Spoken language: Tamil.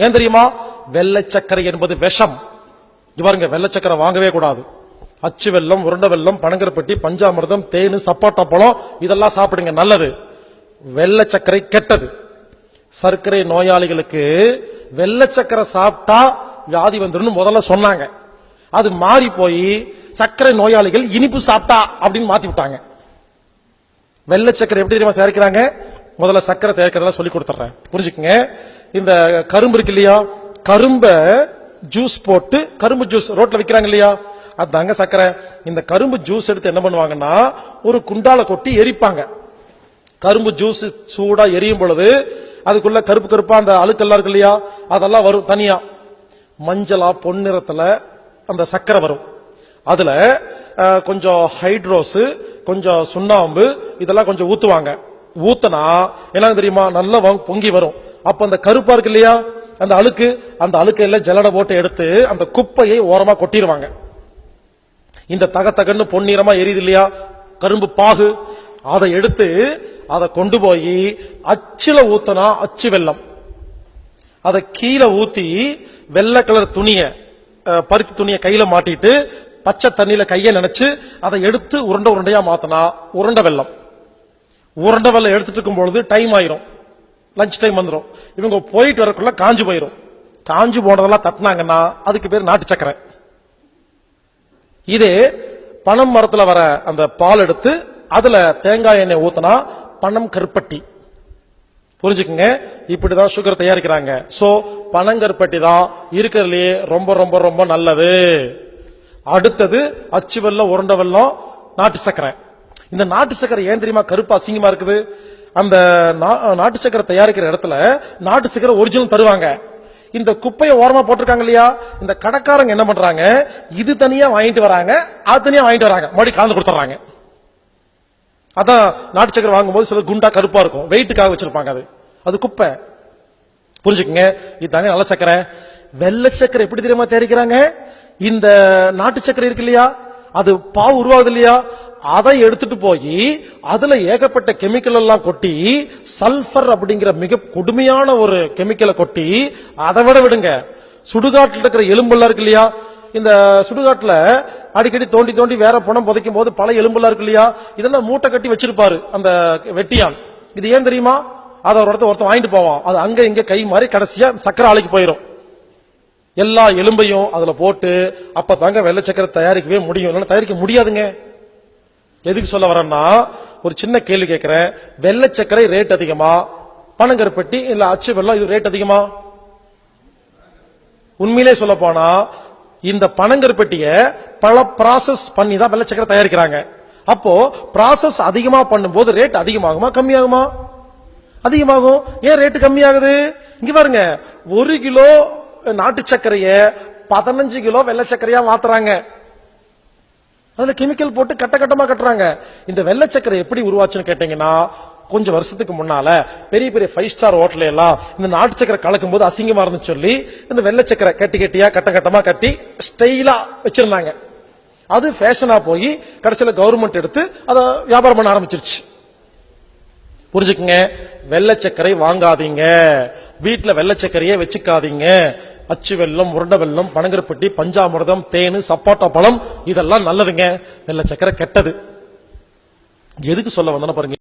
ஏன் தெரியுமா? வெள்ளை சர்க்கரை என்பது விஷம். பாருங்க, வெள்ளை சர்க்கரை வாங்கவே கூடாது. அச்சு வெல்லம், உருண்டை வெல்லம், பனங்கருப்பட்டி, பஞ்சாமிர்தம், தேனு, சப்பாட்டா பழம் இதெல்லாம் சாப்பிடுங்க, நல்லது. வெள்ளை சர்க்கரை கெட்டது. சர்க்கரை நோயாளிகளுக்கு வெள்ளை சர்க்கரை சாப்பிட்டா வியாதி வந்துடும் முதல்ல சொன்னாங்க. அது மாறி போய் சர்க்கரை நோயாளிகள் இனிப்பு சாப்பிட்டா அப்படின்னு மாத்தி விட்டாங்க. வெள்ளை சர்க்கரை எப்படி தெரியுமா தயாரிக்கிறாங்க? முதல்ல சர்க்கரை தயாரிக்கிறதெல்லாம் சொல்லி கொடுத்துறேன், புரிஞ்சுக்குங்க. இந்த கரும்பு இருக்கு இல்லையா, கரும்ப ஜூஸ் போட்டு, கரும்பு ஜூஸ் ரோட்ல விற்கிறாங்க இல்லையா, அதுதாங்க சர்க்கரை. இந்த கரும்பு ஜூஸ் எடுத்து என்ன பண்ணுவாங்கன்னா ஒரு குண்டால கொட்டி எரிப்பாங்க. கரும்பு ஜூஸ் சூடா எரியும் பொழுது அதுக்குள்ள கருப்பு கருப்பா அந்த அழுக்கெல்லாம் இருக்கு இல்லையா, அதெல்லாம் வரும் தனியா. மஞ்சளா பொன்னிறத்துல அந்த சர்க்கரை வரும். அதுல கொஞ்சம் ஹைட்ரோஸ், கொஞ்சம் சுண்ணாம்பு இதெல்லாம் கொஞ்சம் ஊத்துவாங்க. ஊத்தனா என்ன தெரியுமா, நல்லா பொங்கி வரும். அப்ப அந்த கருப்பா இருக்கு இல்லையா, அந்த அழுக்கு எல்லாம் ஜல்லடை போட்டு எடுத்து அந்த குப்பையை ஓரமா கொட்டிடுவாங்க. இந்த தகன்னு பொன்னிறமா எரியுது இல்லையா கரும்பு பாகு, அதை எடுத்து அதை கொண்டு போய் அச்சுல ஊத்தனா அச்சு வெல்லம், அதை கீழே ஊத்தி வெள்ளை கலர் துணிய, பருத்தி துணிய கையில மாட்டிட்டு பச்சை தண்ணியில கைய நினைச்சு அதை எடுத்து உருண்டை உருண்டையா மாத்தினா உருண்டை வெல்லம். உருண்டை வெல்லம் எடுத்துட்டு இருக்கும் பொழுது டைம் ஆயிரும், லஞ்ச் டைம் வந்துடும். இவங்க போயிட்டு வரக்குள்ள காஞ்சு போயிரும். காஞ்சு போனதெல்லாம் தட்டினாங்கன்னா அதுக்கு பேர் நாட்டு சக்கரை. இதே பனம் மரத்துல வர அந்த பால் எடுத்து அதுல தேங்காய் எண்ணெய் ஊத்தினா பனம் கருப்பட்டி. புரிஞ்சுக்குங்க, இப்படிதான் சுகர் தயாரிக்கிறாங்க. சோ பனங்கருப்பட்டி தான் இருக்கிறதுலயே ரொம்ப ரொம்ப ரொம்ப நல்லது. அடுத்தது அச்சு வெல்லம், உருண்டை வெல்லம், நாட்டு சக்கரை. இந்த நாட்டு சக்கரை ஏன் தெரியுமா கருப்பு அசிங்கமா இருக்குது? அந்த நாட்டு சக்கரை தயாரிக்கிற இடத்துல நாட்டு சக்கரை ஒரிஜினல் தருவாங்க. இந்த குப்பையை ஓரமா போட்டிருக்காங்க இல்லையா, இந்த கடைக்காரங்க என்ன பண்றாங்க, இது தனியா வாங்கிட்டு வராங்க, அது தனியா வாங்கிட்டு வராங்க, மறுபடியும் கலந்து கொடுத்துறாங்க. அதான் நாட்டு சக்கரை வாங்கும்போது சில குண்டா கருப்பா இருக்கும், வெயிட்டுக்காக வச்சிருப்பாங்க, அது குப்பை. புரிஞ்சுக்குங்க, இதுதானே நல்ல சக்கரை. வெள்ளை சக்கரை எப்படி தெரியுமா தயாரிக்கிறாங்க? இந்த நாட்டு சக்கரை இருக்கு இல்லையா, அது பாவு உருவாகுது இல்லையா, அதை எடுத்துட்டு போய் அதுல ஏகப்பட்ட கெமிக்கல் எல்லாம் கொட்டி, சல்பர் அப்படிங்கிற மிக கொடுமையான ஒரு கெமிக்கலை கொட்டி, அதை விடுங்க, சுடுகாட்டில் இருக்கிற எலும்பெல்லாம் இருக்கு இல்லையா, இந்த சுடுகாட்டுல அடிக்கடி தோண்டி தோண்டி வேற பணம் புதைக்கும் போது பல எலும்பெல்லாம் இருக்கு இல்லையா, இதெல்லாம் மூட்டை கட்டி வச்சிருப்பாரு அந்த வெட்டியான். இது ஏன் தெரியுமா? அதை ஒரு இடத்த ஒருத்தன் வாங்கிட்டு போவான், அது அங்க இங்க கை மாறி கடைசியா சக்கரை ஆலைக்கு போயிடும். எல்லா எலும்பையும் அதுல போட்டு அப்பதாங்க வெள்ளை சக்கரை தயாரிக்கவே முடியும், இல்லைன்னா தயாரிக்க முடியாதுங்க. எதுக்கு சொல்ல வரேன்னா, ஒரு சின்ன கேள்வி கேட்கிறேன். வெள்ளை சக்கரை ரேட் அதிகமா, பனங்கருப்பட்டி இல்ல அச்சு வெல்லம் இது ரேட் அதிகமா? உண்மையிலே சொல்ல போனா இந்த பனங்கருப்பட்டிய பல ப்ராசஸ் பண்ணி தான் வெள்ளை சக்கரை தயாரிக்கிறாங்க. அப்போ ப்ராசஸ் அதிகமா பண்ணும்போது ரேட் அதிகமாகுமா கம்மியாகுமா? அதிகமாகும். ஏன் ரேட் கம்மியாகுது? இங்க பாருங்க, 1 கிலோ நாட்டு சர்க்கரைய 15 கிலோ வெள்ளை சர்க்கரையா மாத்துறாங்க. அதுல கெமிக்கல் போட்டு கட்ட கட்டமா கட்டுறாங்க. இந்த வெள்ளை சர்க்கரை எப்படி உருவாச்சுன்னு கேட்டீங்கன்னா, கொஞ்சம் வருஷத்துக்கு முன்னால பெரிய பெரிய 5 ஸ்டார் ஹோட்டல் எல்லாம் இந்த நாட்டு சக்கரை கலக்கும் போது அசிங்கமா இருந்து சொல்லி இந்த வெள்ளை சக்கரை கட்டி கட்டியா கட்ட கட்டமா கட்டி ஸ்டைலா வச்சிருந்தாங்க. அது ஃபேஷனா போய் கடைசியில கவர்மெண்ட் எடுத்து அதை வியாபாரம் பண்ண ஆரம்பிச்சிருச்சு. புரிஞ்சுக்குங்க, வெள்ளை சக்கரை வாங்காதீங்க, வீட்டுல வெள்ளை சக்கரையே வச்சுக்காதீங்க. அச்சு வெல்லம், உருண்டை வெல்லம், பனங்கருப்பட்டி, பஞ்சாமிர்தம், தேனு, சப்பாட்டா பழம் இதெல்லாம் நல்லதுங்க. வெள்ளை சக்கரை கெட்டது. எதுக்கு சொல்ல வந்தா பாருங்க.